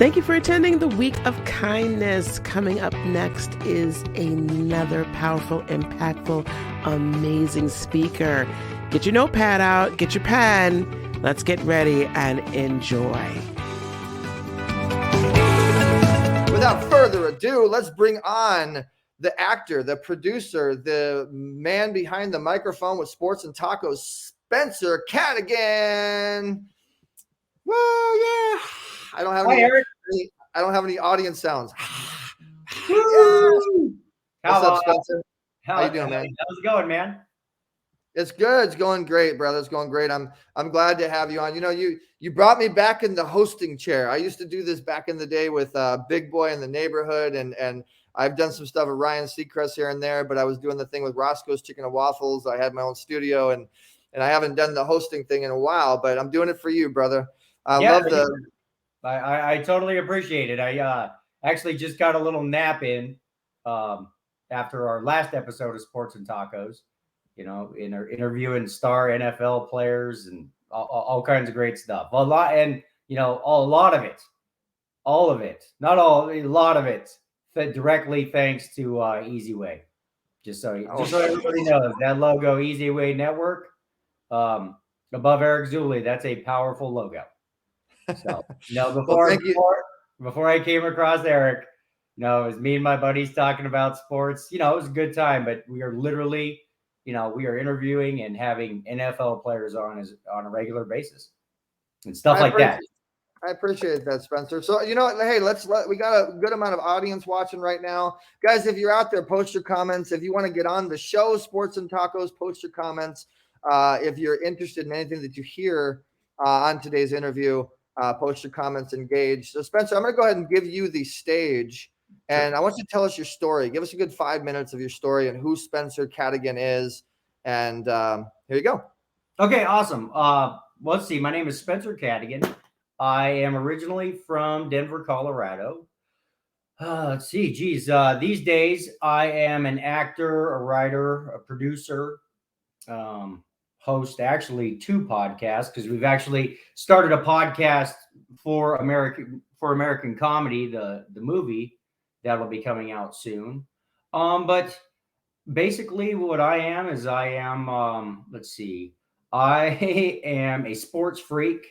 Thank you for attending the Week of Kindness. Coming up next is another powerful, impactful, amazing speaker. Get your notepad out, get your pen. Let's get ready and enjoy. Without further ado, let's bring on the actor, the producer, the man behind the microphone with Sports and Tacos, Spencer Cadigan. Well, yeah. I don't have any audience sounds. Yes. What's up, Spencer? How you doing, man? How's it going, man? It's good. It's going great, brother. It's going great. I'm glad to have you on. You know, you brought me back in the hosting chair. I used to do this back in the day with Big Boy in the Neighborhood, and I've done some stuff with Ryan Seacrest here and there, but I was doing the thing with Roscoe's Chicken and Waffles. I had my own studio, and I haven't done the hosting thing in a while, but I'm doing it for you, brother. I totally appreciate it. I actually just got a little nap in after our last episode of Sports and Tacos, you know, interviewing star NFL players and all kinds of great stuff. A lot of it fed directly thanks to Easy Way. Just so everybody knows, that logo, Easy Way Network, above Eric Zuley, that's a powerful logo. So, before I came across Eric, it was me and my buddies talking about sports. It was a good time, but we are literally, we are interviewing and having NFL players on a regular basis and stuff like that. I appreciate that, Spencer. So, hey, we got a good amount of audience watching right now. Guys, if you're out there, post your comments. If you want to get on the show, Sports and Tacos, post your comments. If you're interested in anything that you hear on today's interview, post your comments, engage. So, Spencer, I'm going to go ahead and give you the stage, and I want you to tell us your story. Give us a good 5 minutes of your story and who Spencer Cadigan is, and here you go. Okay, awesome. Let's see. My name is Spencer Cadigan. I am originally from Denver, Colorado. Let's see. Geez, these days I am an actor, a writer, a producer, host actually 2 podcasts, because we've actually started a podcast for American Comedy, the movie that'll be coming out soon. But basically what I am is I am a sports freak.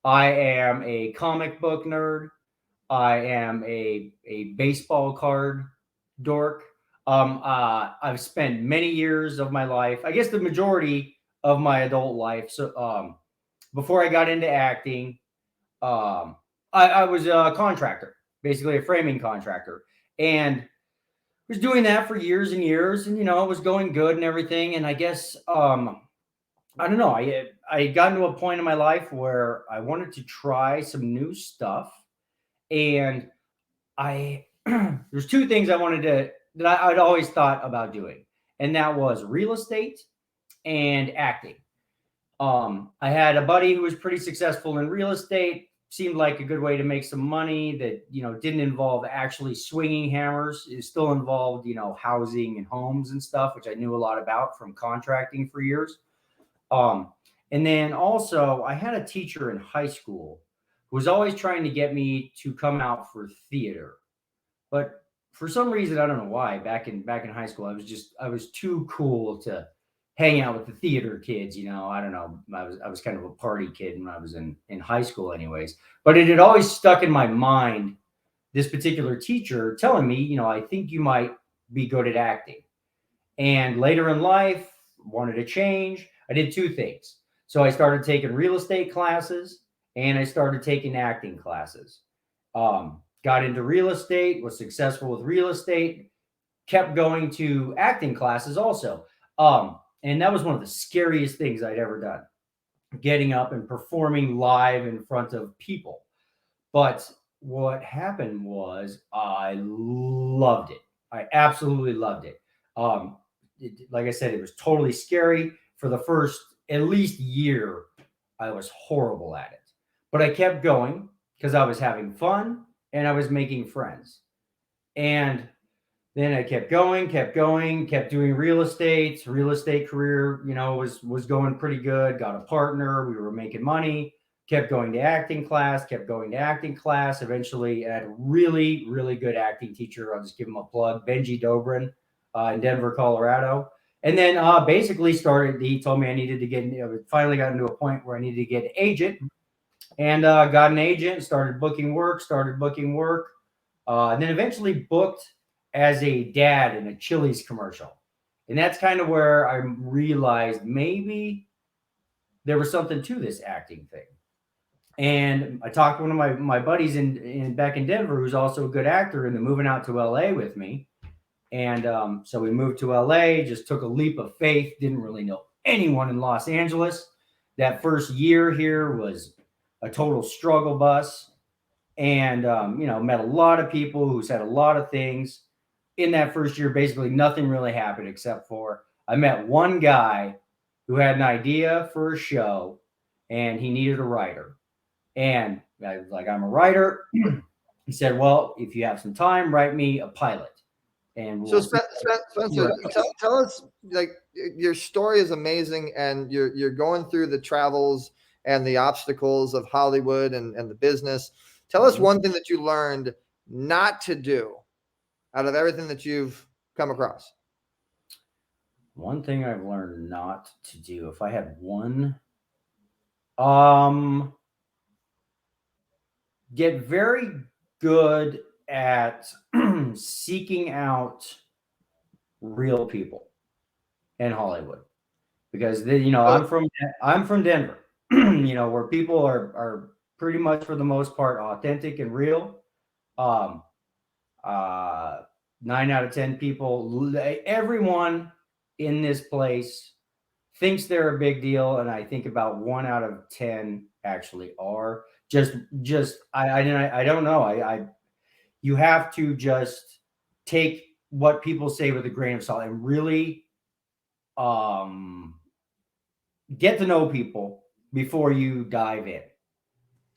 I am a comic book nerd. I am a baseball card dork. I've spent many years of my life, I guess the majority of my adult life. So before I got into acting, I was a contractor, basically a framing contractor, and was doing that for years and years, and it was going good and everything. And I guess I don't know, I got to a point in my life where I wanted to try some new stuff, and there's 2 things I wanted that I'd always thought about doing, and that was real estate and acting. I had a buddy who was pretty successful in real estate. Seemed like a good way to make some money that, didn't involve actually swinging hammers. It still involved, housing and homes and stuff, which I knew a lot about from contracting for years. And then also I had a teacher in high school who was always trying to get me to come out for theater. But for some reason, I don't know why, back in high school, I was too cool to hang out with the theater kids. I don't know. I was kind of a party kid when I was in high school anyways, but it had always stuck in my mind, this particular teacher telling me, I think you might be good at acting. And later in life, wanted to change. I did 2 things. So I started taking real estate classes and I started taking acting classes. Got into real estate, was successful with real estate, kept going to acting classes also. And that was one of the scariest things I'd ever done, getting up and performing live in front of people. But what happened was I loved it. I absolutely loved it. Like I said, it was totally scary. For the first at least year, I was horrible at it. But I kept going because I was having fun and I was making friends. And then I kept going, kept doing real estate career, was going pretty good. Got a partner. We were making money. kept going to acting class. Eventually, I had a really, really good acting teacher. I'll just give him a plug, Benji Dobrin, in Denver, Colorado. And then basically he told me I needed to finally got into a point where I needed to get an agent, and got an agent, started booking work, and then eventually booked as a dad in a Chili's commercial. And that's kind of where I realized maybe there was something to this acting thing. And I talked to one of my buddies back in Denver, who's also a good actor, into moving out to LA with me. And so we moved to LA, just took a leap of faith, didn't really know anyone in Los Angeles. That first year here was a total struggle bus. And, met a lot of people who said a lot of things. In that first year, basically nothing really happened except for I met one guy who had an idea for a show and he needed a writer. And I was like, I'm a writer. He said, well, if you have some time, write me a pilot. And so Spencer, tell us, like, your story is amazing, and you're going through the travels and the obstacles of Hollywood and the business. Tell us one thing that you learned not to do out of everything that you've come across. One thing I've learned not to do, if I had one, get very good at seeking out real people in Hollywood, because I'm from Denver, where people are pretty much for the most part authentic and real. 9 out of 10 people, everyone in this place thinks they're a big deal, and I think about 1 out of 10 actually are. I don't know. You have to just take what people say with a grain of salt and really get to know people before you dive in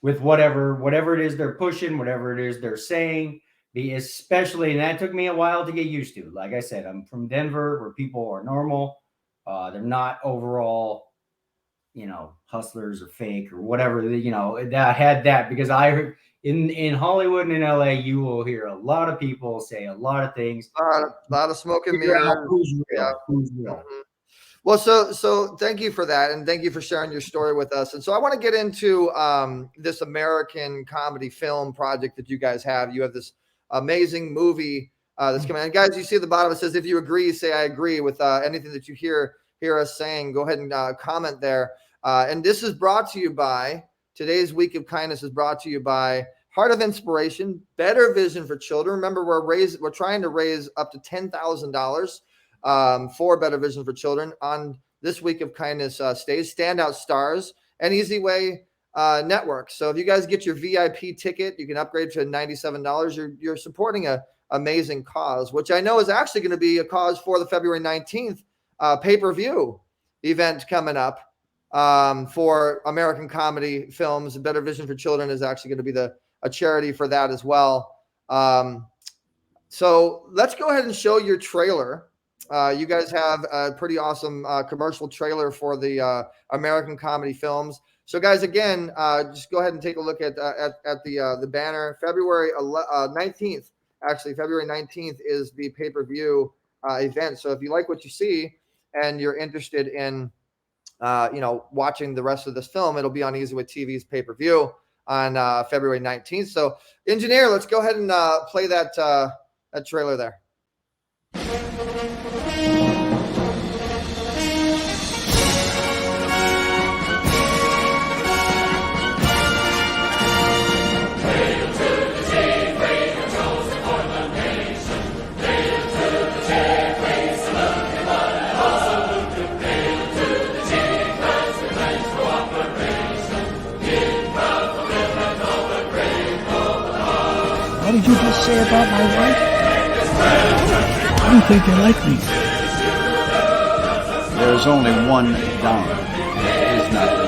with whatever it is they're pushing, whatever it is they're saying. Especially, and that took me a while to get used to. Like I said, I'm from Denver, where people are normal. They're not overall, hustlers or fake or whatever. That had that, because in Hollywood and in LA, you will hear a lot of people say a lot of things. A lot of smoke and mirrors. Who's real? Mm-hmm. Well, so thank you for that, and thank you for sharing your story with us. And so I want to get into this American comedy film project that you guys have. You have this amazing movie that's coming. And guys, you see at the bottom, it says, if you agree, say I agree with anything that you hear us saying. Go ahead and comment there. And this is brought to you by, today's Week of Kindness is brought to you by Heart of Inspiration, Better Vision for Children. Remember, we're trying to raise up to $10,000 for Better Vision for Children on this Week of Kindness stage. Standout Stars and Easy Way Network. So if you guys get your VIP ticket, you can upgrade to $97. You're supporting a amazing cause, which I know is actually going to be a cause for the February 19th pay-per-view event coming up for American comedy films. Better Vision for Children is actually going to be a charity for that as well. So let's go ahead and show your trailer. You guys have a pretty awesome commercial trailer for the American comedy films. So guys, again, just go ahead and take a look at the banner. February 19th, actually, February 19th is the pay-per-view event. So if you like what you see and you're interested in, watching the rest of this film, it'll be on Easy Way TV's pay-per-view on February 19th. So, engineer, let's go ahead and play that trailer there. What did you just say about my wife? I don't think you like me. There's only one Don. It's not me.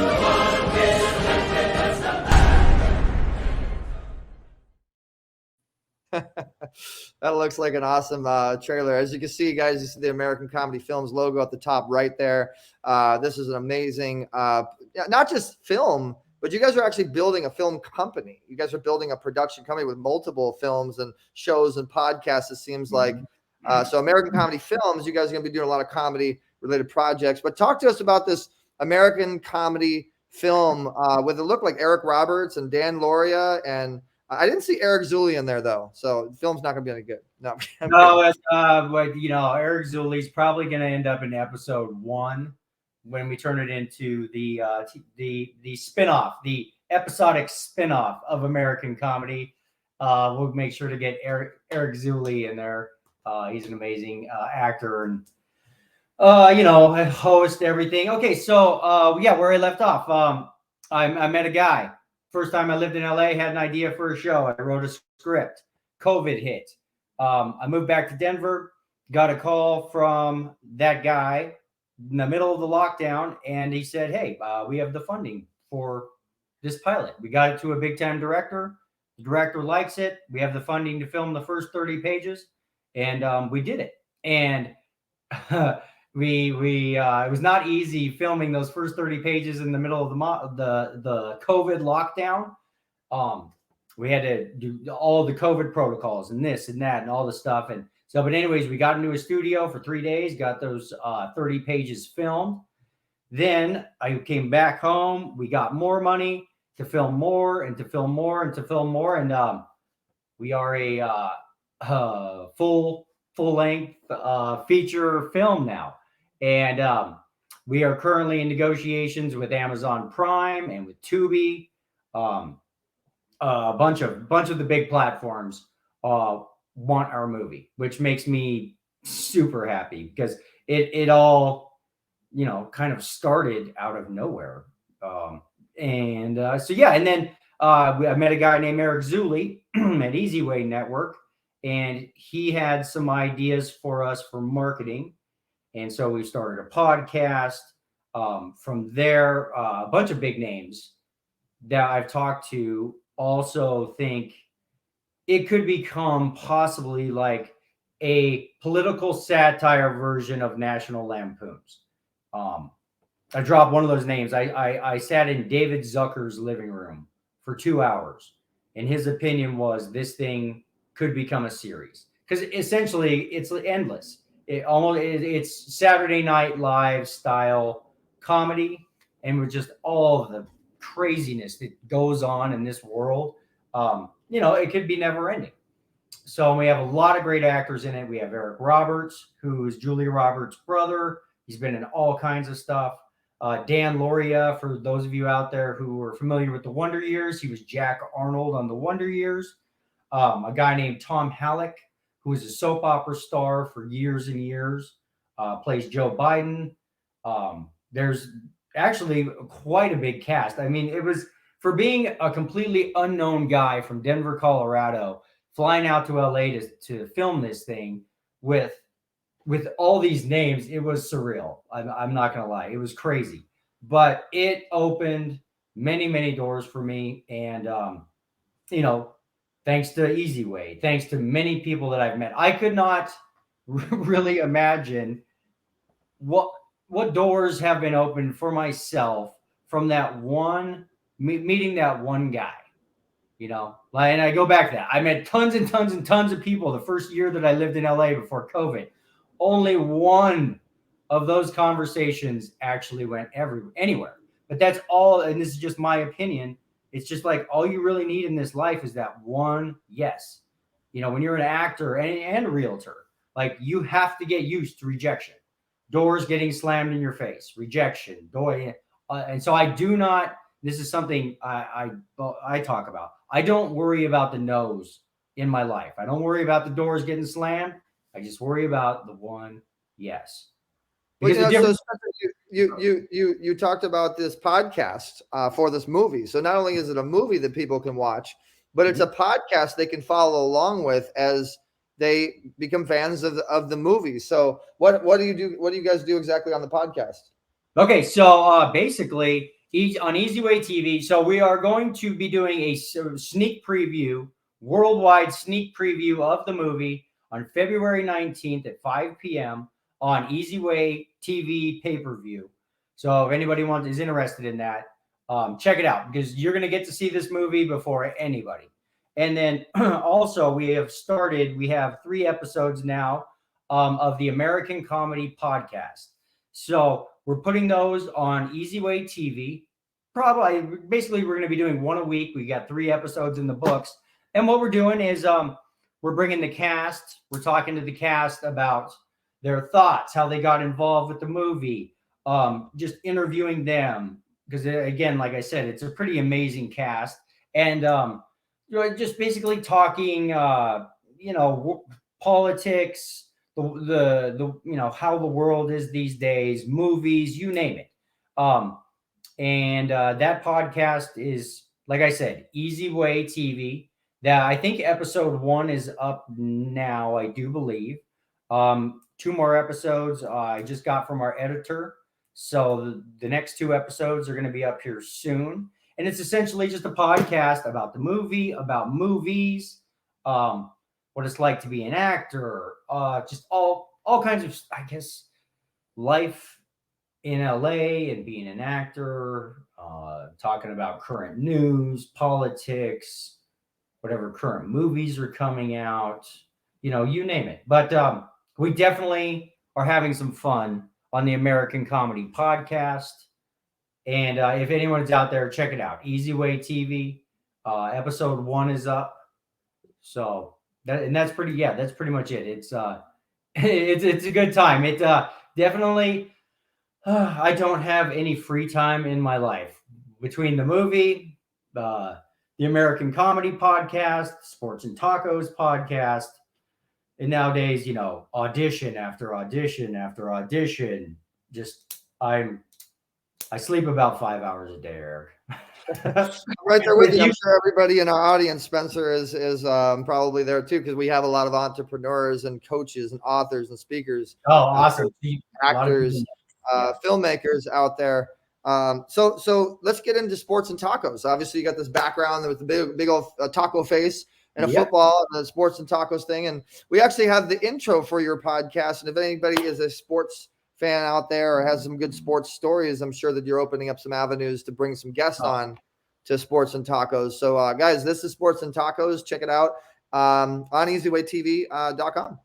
That looks like an awesome trailer. As you can see, guys, you see the American Comedy Films logo at the top right there. This is an amazing, not just film, but you guys are actually building a film company. You guys are building a production company with multiple films and shows and podcasts, it seems like. So American Comedy Films, you guys are going to be doing a lot of comedy related projects. But talk to us about this American Comedy Film with it looked like Eric Roberts and Dan Lauria, and I didn't see Eric Zuley in there though, so the film's not going to be any good. No, but Eric Zuley's probably going to end up in episode 1 when we turn it into the spinoff, the episodic spinoff of American Comedy. We'll make sure to get Eric Zuley in there. He's an amazing actor and host everything. Okay, so where I left off, I met a guy. First time I lived in LA, had an idea for a show. I wrote a script. COVID hit. I moved back to Denver, got a call from that guy in the middle of the lockdown, and he said, hey, we have the funding for this pilot. We got it to a big-time director. The director likes it. We have the funding to film the first 30 pages, and we did it. And it was not easy filming those first 30 pages in the middle of the COVID lockdown. We had to do all the COVID protocols and this and that and all the stuff. And so, but anyways, we got into a studio for 3 days, got those 30 pages filmed. Then I came back home. We got more money to film more and to film more and to film more. And we are a full-length feature film now. And we are currently in negotiations with Amazon Prime and with Tubi. A bunch of the big platforms want our movie, which makes me super happy because it all, kind of started out of nowhere. And then I met a guy named Eric Zuley at Easy Way Network, and he had some ideas for us for marketing. And so we started a podcast. From there, a bunch of big names that I've talked to also think it could become possibly like a political satire version of National Lampoons. I dropped one of those names. I sat in David Zucker's living room for 2 hours, and his opinion was this thing could become a series because essentially it's endless. It's Saturday Night Live style comedy, and with just all of the craziness that goes on in this world, it could be never ending. So we have a lot of great actors in it. We have Eric Roberts, who is Julia Roberts' brother. He's been in all kinds of stuff. Dan Lauria, for those of you out there who are familiar with the Wonder Years, he was Jack Arnold on the Wonder Years. A guy named Tom Halleck, who was a soap opera star for years and years, plays Joe Biden. There's actually quite a big cast. I mean, it was for being a completely unknown guy from Denver, Colorado, flying out to LA to film this thing with all these names. It was surreal. I'm not going to lie. It was crazy, but it opened many, many doors for me. And, thanks to Easy Way, thanks to many people that I've met, I could not really imagine what doors have been opened for myself from that one meeting that one guy, and I go back to that. I met tons and tons and tons of people the first year that I lived in LA before COVID. Only one of those conversations actually went anywhere. But that's all, and this is just my opinion. It's just like all you really need in this life is that one yes. When you're an actor and a realtor, like you have to get used to rejection. Doors getting slammed in your face, rejection, and so I do not. This is something I talk about. I don't worry about the no's in my life. I don't worry about the doors getting slammed. I just worry about the one yes. Because so you talked about this podcast for this movie. So not only is it a movie that people can watch, but it's a podcast they can follow along with as they become fans of the movie. So what do you do? What do you guys do exactly on the podcast? Okay, so basically on Easy Way TV, so we are going to be doing a sneak preview, worldwide sneak preview of the movie on February 19th at 5 p.m. on Easy Way TV pay-per-view. So if anybody is interested in that, check it out because you're going to get to see this movie before anybody. And then also we have 3 episodes now of the American Comedy Podcast. So we're putting those on Easy Way TV. Basically, we're going to be doing one a week. We got 3 episodes in the books. And what we're doing is we're bringing the cast. We're talking to the cast about their thoughts, how they got involved with the movie, just interviewing them. Because, again, like I said, it's a pretty amazing cast. And just basically talking, politics, the how the world is these days, movies, you name it. And that podcast is, like I said, Easy Way TV. That I think episode 1 is up now, I do believe. 2 more episodes I just got from our editor. So the next 2 episodes are going to be up here soon. And it's essentially just a podcast about the movie, about movies, what it's like to be an actor, just all kinds of, I guess, life in LA and being an actor, talking about current news, politics, whatever current movies are coming out, you name it. But we definitely are having some fun on the American Comedy Podcast. And if anyone's out there, check it out. Easy Way TV. Episode 1 is up. So that's pretty much it. It's it's a good time. It definitely I don't have any free time in my life between the movie, the American Comedy Podcast, Sports and Tacos podcast, and nowadays, audition after audition after audition. Just I sleep about 5 hours a day, Eric. Right there with you. I'm sure everybody in our audience, Spencer, is probably there too, because we have a lot of entrepreneurs and coaches and authors and speakers. Oh, awesome! Actors, filmmakers out there. So let's get into sports and tacos. Obviously, you got this background with the big old taco face and a football and the sports and tacos thing. And we actually have the intro for your podcast. And if anybody is a sports fan out there or has some good sports stories, I'm sure that you're opening up some avenues to bring some guests on to Sports and Tacos. So guys, this is Sports and Tacos. Check it out on easywaytv.com.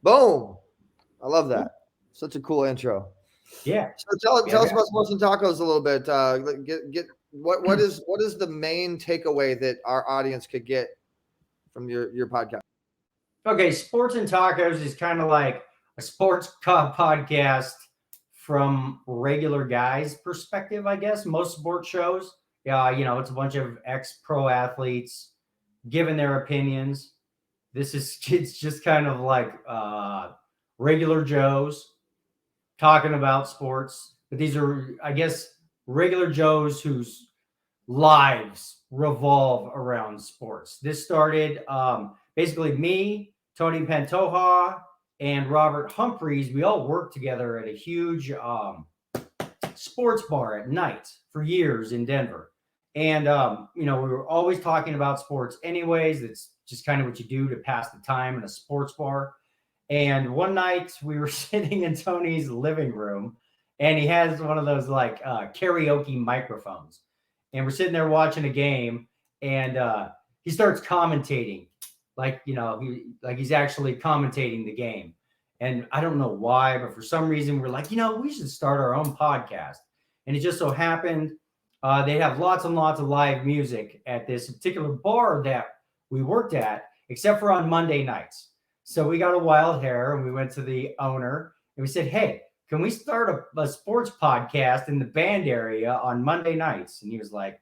Boom. I love that. Such a cool intro. Yeah. So tell us about Sports and Tacos a little bit. What is the main takeaway that our audience could get from your podcast? Okay, Sports and Tacos is kind of like a sports podcast from regular guys' perspective, I guess. Most sports shows, it's a bunch of ex-pro athletes giving their opinions. It's just kind of like regular Joes talking about sports. But these are, I guess, regular Joes whose lives revolve around sports. This started basically me, Tony Pantoja, and Robert Humphreys. We all worked together at a huge sports bar at night for years in Denver. And, we were always talking about sports anyways. It's just kind of what you do to pass the time in a sports bar. And one night we were sitting in Tony's living room and he has one of those like karaoke microphones. And we're sitting there watching a game and he starts commentating he's actually commentating the game. And I don't know why, but for some reason we're like, we should start our own podcast. And it just so happened they have lots and lots of live music at this particular bar that we worked at, except for on Monday nights. So we got a wild hair and we went to the owner and we said, hey, can we start a sports podcast in the band area on Monday nights? And he was like,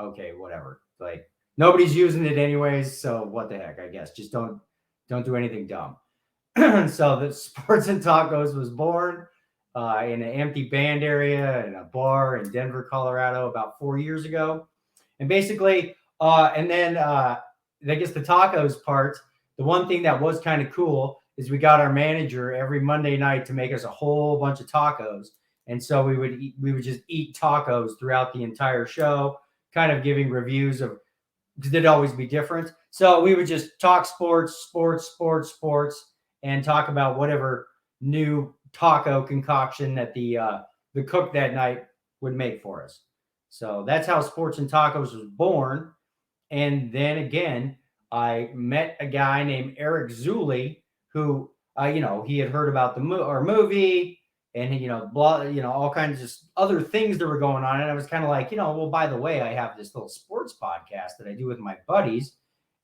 okay, whatever. Like nobody's using it anyways. So what the heck, I guess, just don't do anything dumb. So the Sports and Tacos was born in an empty band area in a bar in Denver, Colorado about 4 years ago. And basically, and then I guess the tacos part, the one thing that was kind of cool is we got our manager every Monday night to make us a whole bunch of tacos. And so we would just eat tacos throughout the entire show, kind of giving reviews of, because it'd always be different. So we would just talk sports, and talk about whatever new taco concoction that the cook that night would make for us. So that's how Sports and Tacos was born. And then again, I met a guy named Eric Zuley who, he had heard about our movie and, all kinds of just other things that were going on. And I was kind of like, well, by the way, I have this little sports podcast that I do with my buddies.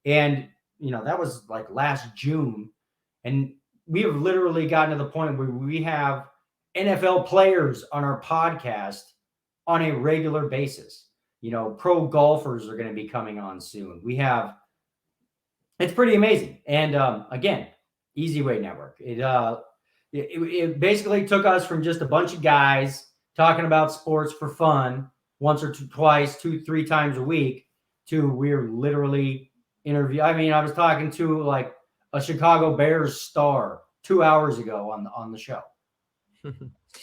And, that was like last June. And we have literally gotten to the point where we have NFL players on our podcast on a regular basis. Pro golfers are going to be coming on soon. It's pretty amazing. And again, Easy Way Network. It basically took us from just a bunch of guys talking about sports for fun once or twice, 2-3 times a week to we're literally interview. I mean, I was talking to like a Chicago Bears star 2 hours ago on the show.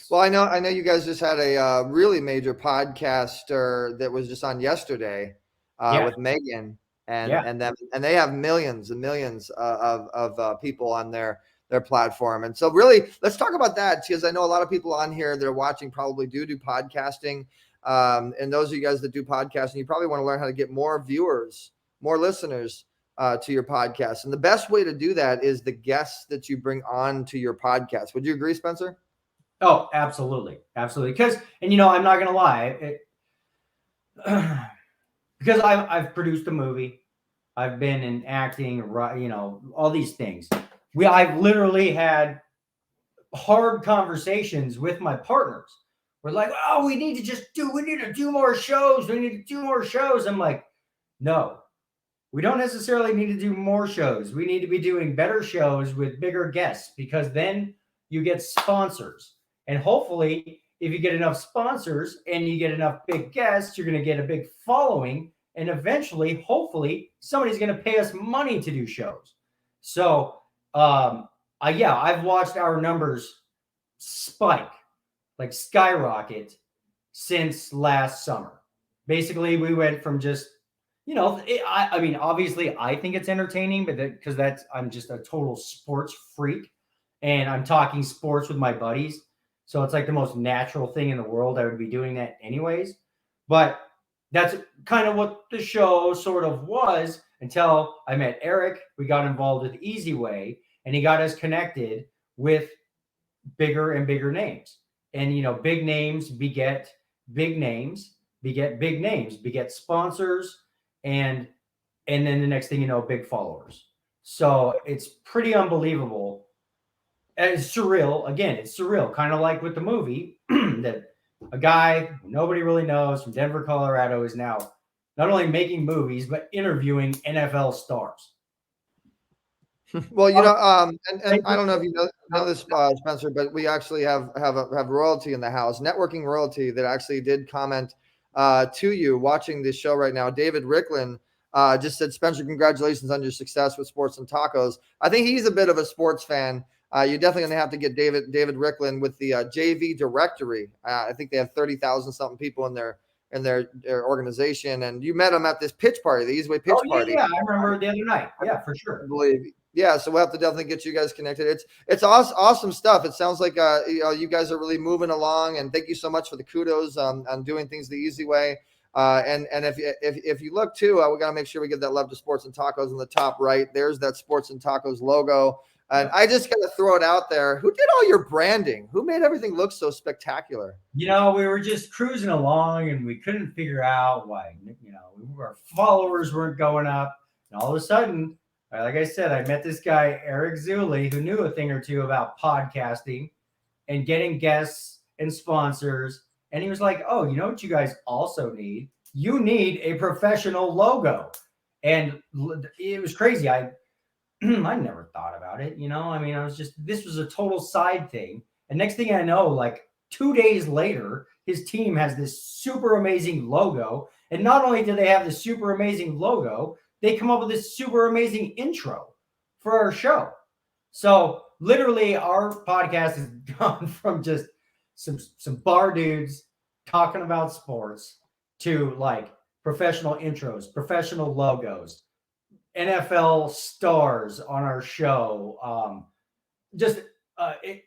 Well, I know you guys just had a really major podcaster that was just on yesterday with Megan and they have millions and millions of people on their platform. And so really, let's talk about that, because I know a lot of people on here that are watching probably do podcasting. And those of you guys that do podcasting, you probably want to learn how to get more viewers, more listeners to your podcast. And the best way to do that is the guests that you bring on to your podcast. Would you agree, Spencer? Oh, absolutely. Absolutely. Because, I'm not going to lie, because I've produced a movie, I've been in acting, all these things. I've literally had hard conversations with my partners. We're like, oh, we need to do more shows. We need to do more shows. I'm like, no, we don't necessarily need to do more shows. We need to be doing better shows with bigger guests, because then you get sponsors. And hopefully, if you get enough sponsors and you get enough big guests, you're going to get a big following. And eventually, hopefully, somebody's going to pay us money to do shows. So, I've watched our numbers spike, like skyrocket, since last summer. Basically, we went from just, obviously, I think it's entertaining, but because I'm just a total sports freak, and I'm talking sports with my buddies. So it's like the most natural thing in the world. I would be doing that anyways. But that's kind of what the show sort of was until I met Eric. We got involved with Easy Way, and he got us connected with bigger and bigger names. And, big names beget big names, beget big names, beget sponsors, and then the next thing you know, big followers. So it's pretty unbelievable. And it's surreal. Again, it's surreal. Kind of like with the movie that a guy who nobody really knows from Denver, Colorado is now not only making movies, but interviewing NFL stars. Well, and I don't know if you know this, Spencer, but we actually have royalty in the house, networking royalty, that actually did comment to you watching this show right now. David Ricklin just said, Spencer, congratulations on your success with Sports and Tacos. I think he's a bit of a sports fan. You're definitely going to have to get David Ricklin with the JV directory. I think they have 30,000 something people in their organization. And you met him at this pitch party, the Easy Way pitch party. Yeah, I remember the other night. Yeah, for sure. I believe. Yeah, so we'll have to definitely get you guys connected. It's awesome stuff. It sounds like you guys are really moving along, and thank you so much for the kudos on doing things the easy way. And if you look too, we got to make sure we give that love to Sports and Tacos in the top right. There's that Sports and Tacos logo. And I just got to throw it out there. Who did all your branding? Who made everything look so spectacular? We were just cruising along, and we couldn't figure out why, our followers weren't going up. And all of a sudden, like I said, I met this guy, Eric Zuley, who knew a thing or two about podcasting and getting guests and sponsors. And he was like, oh, you know what you guys also need? You need a professional logo. And it was crazy. I never thought about it. This was a total side thing. And next thing I know, like 2 days later, his team has this super amazing logo. And not only do they have this super amazing logo, they come up with this super amazing intro for our show. So literally our podcast has gone from just some bar dudes talking about sports to like professional intros, professional logos, NFL stars on our show.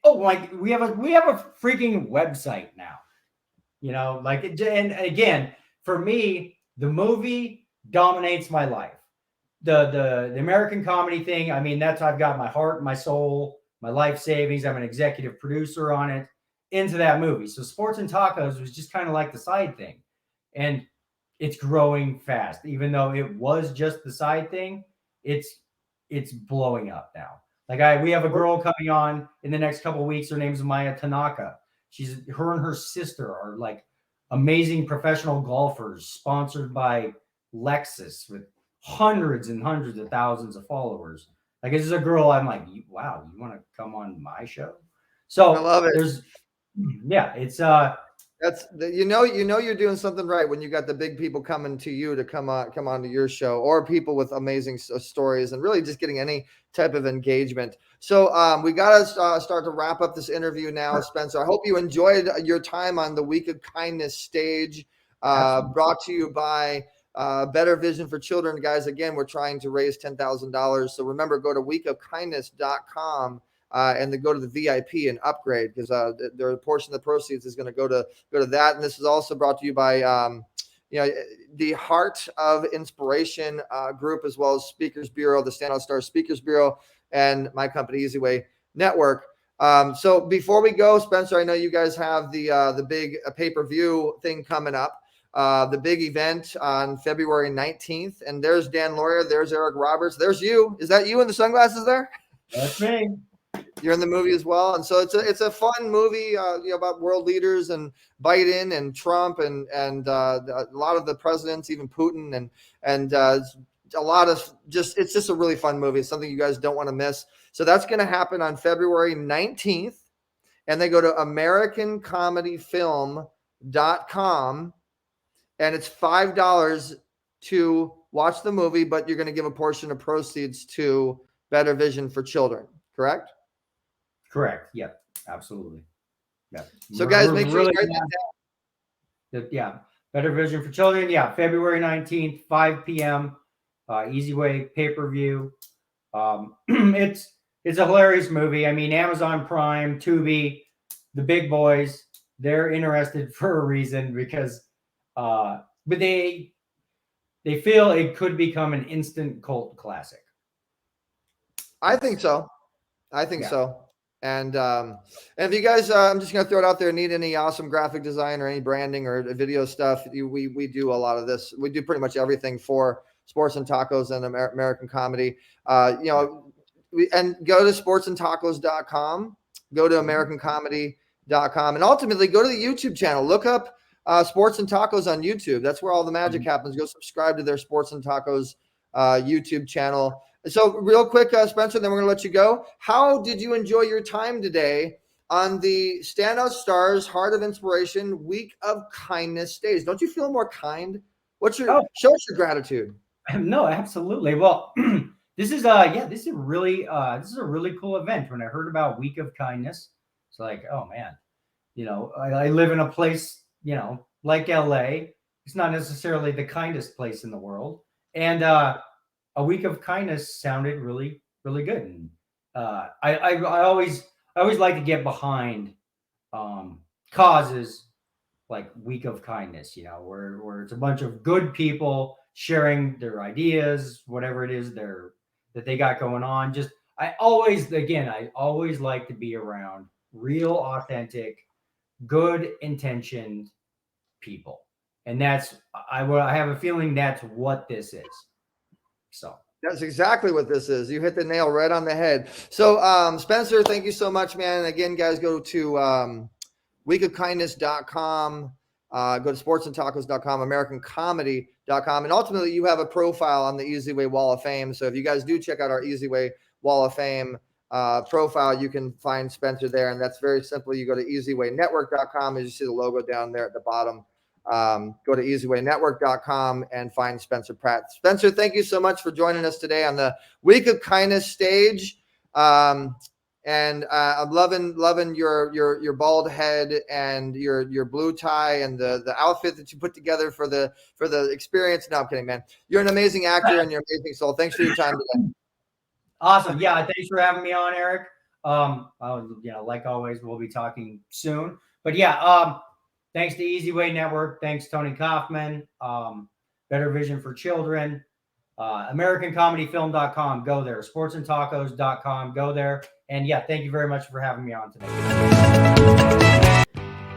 Like we have a freaking website now. And again, for me, the movie dominates my life. The American comedy thing, I mean, I've got my heart, my soul, my life savings. I'm an executive producer on it into that movie. So Sports and Tacos was just kind of like the side thing. And it's growing fast. Even though it was just the side thing, it's blowing up now. Like we have a girl coming on in the next couple of weeks. Her name's Maya Tanaka. Her and her sister are like amazing professional golfers, sponsored by Lexus with hundreds and hundreds of thousands of followers. Like this is a girl I'm like, wow, you want to come on my show? So I love it. It's you're doing something right when you got the big people coming to you to come on to your show, or people with amazing stories and really just getting any type of engagement. So we got to start to wrap up this interview now, Spencer. I hope you enjoyed your time on the Week of Kindness stage, brought to you by Better Vision for Children. Guys, again, we're trying to raise $10,000. So remember, go to weekofkindness.com. And then go to the VIP and upgrade, because a portion of the proceeds is going to go to that. And this is also brought to you by the Heart of Inspiration group, as well as Speakers Bureau, the Standout Stars Speakers Bureau, and my company Easy Way Network. So before we go, Spencer, I know you guys have the big pay-per-view thing coming up. The big event on February 19th. And there's Dan Laurier, there's Eric Roberts, there's you. Is that you in the sunglasses there? That's me. You're in the movie as well. And so it's a fun movie about world leaders and Biden and Trump and a lot of the presidents, even Putin, and a lot of it's just a really fun movie. It's something you guys don't want to miss. So that's going to happen on February 19th. And they go to AmericanComedyFilm.com, and it's $5 to watch the movie, but you're going to give a portion of proceeds to Better Vision for Children, correct? Correct. Yep. Absolutely. Yeah. So guys, make sure you write that down. Yeah. Better Vision for Children. Yeah. February 19th, 5 p.m. Easy Way pay-per-view. It's a hilarious movie. I mean, Amazon Prime, Tubi, the big boys, they're interested for a reason, because but they feel it could become an instant cult classic. I think so. So. And if you guys, I'm just going to throw it out there, need any awesome graphic design or any branding or video stuff, we do a lot of this. We do pretty much everything for Sports and Tacos and American Comedy. And go to sportsandtacos.com, go to americancomedy.com, and ultimately go to the YouTube channel. Look up Sports and Tacos on YouTube. That's where all the magic happens. Go subscribe to their Sports and Tacos YouTube channel. So real quick, Spencer, then we're going to let you go. How did you enjoy your time today on the Standout Stars Heart of Inspiration Week of Kindness stage? Don't you feel more kind? Show us your gratitude. No, absolutely. Well, this is a really cool event. When I heard about Week of Kindness, it's like, oh man, I live in a place, like LA. It's not necessarily the kindest place in the world. And a Week of Kindness sounded really, really good. And I always like to get behind causes like Week of Kindness, where it's a bunch of good people sharing their ideas, whatever it is that they got going on. I always like to be around real, authentic, good intentioned people. And I have a feeling that's what this is. So that's exactly what this is. You hit the nail right on the head. So Spencer, thank you so much, man. And again, guys, go to weekofkindness.com, go to sportsandtacos.com, americancomedy.com, and ultimately you have a profile on the Easy Way Wall of Fame. So if you guys do check out our Easy Way Wall of Fame profile, you can find Spencer there. And that's very simply, you go to easywaynetwork.com, as you see the logo down there at the bottom go to easywaynetwork.com and find Spencer Pratt. Spencer, thank you so much for joining us today on the Week of Kindness stage. And I'm loving your bald head and your blue tie and the outfit that you put together for the experience. No, I'm kidding, man. You're an amazing actor and you're an amazing soul. Thanks for your time today. Awesome. Yeah, thanks for having me on, Eric. Like always, we'll be talking soon. But yeah, thanks to Easy Way Network. Thanks, Tony Kaufman. Better Vision for Children. AmericanComedyFilm.com. Go there. SportsandTacos.com. Go there. And yeah, thank you very much for having me on today.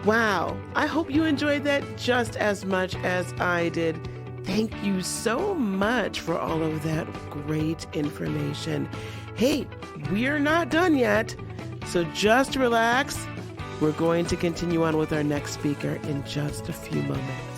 Wow. I hope you enjoyed that just as much as I did. Thank you so much for all of that great information. Hey, we're not done yet, so just relax. We're going to continue on with our next speaker in just a few moments.